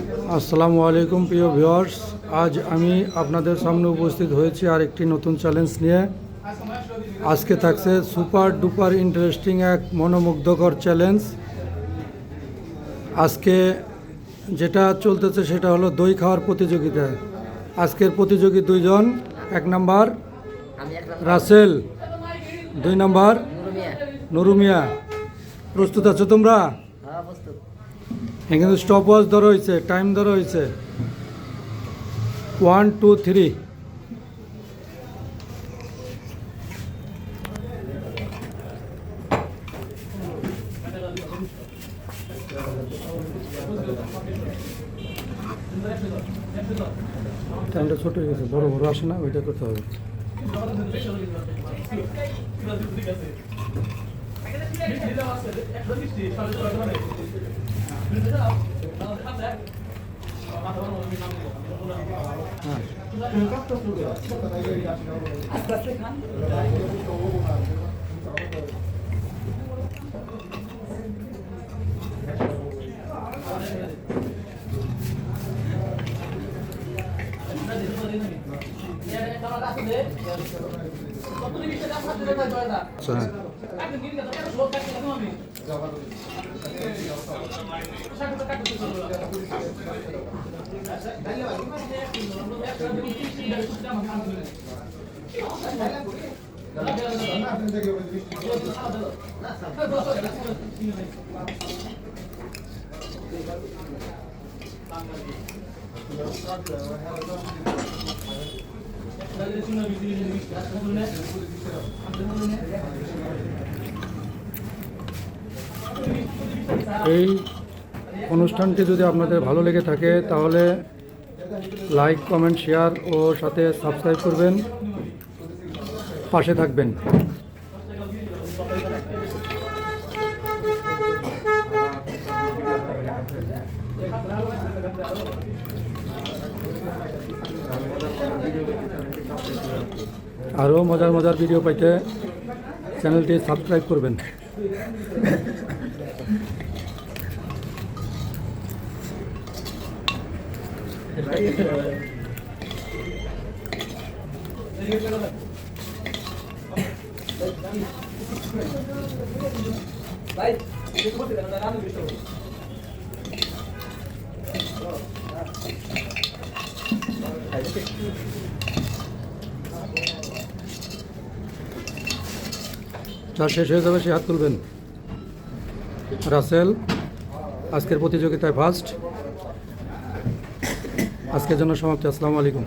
আসসালামু আলাইকুম প্রিয় ভিউয়ার্স, আজ আমি আপনাদের সামনে উপস্থিত হয়েছি আরেকটি নতুন চ্যালেঞ্জ নিয়ে। আজকে থাকছে সুপার ডুপার ইন্টারেস্টিং এক মনোমুগ্ধকর চ্যালেঞ্জ। আজকে যেটা চলতেছে সেটা হলো দই খাওয়ার প্রতিযোগিতা। আজকের প্রতিযোগী দুইজন, 1 নাম্বার রাসেল, 2 নাম্বার নুরুমিয়া। প্রস্তুত আছো তোমরা? কিন্তু স্টপ ওয়াচ ধরা হয়েছে, টাইম ধরা হয়েছে। 1 2 3। টাইমটা ছোট হয়ে গেছে, বড় বড় আসে না, ওইটা করতে হবে। এই অনুষ্ঠানটি যদি আপনাদের ভালো লেগে থাকে তাহলে লাইক, কমেন্ট, শেয়ার ও সাথে সাবস্ক্রাইব করবেন, পাশে থাকবেন। আরও মজার মজার ভিডিও পাইতে চ্যানেলটি সাবস্ক্রাইব করবেন। যা শেষ হয়ে যাবে সে হাত তুলবেন। রাসেল আজকের প্রতিযোগিতায় ফার্স্ট। আজকের জন্য সমাপ্তি। আসসালামু আলাইকুম।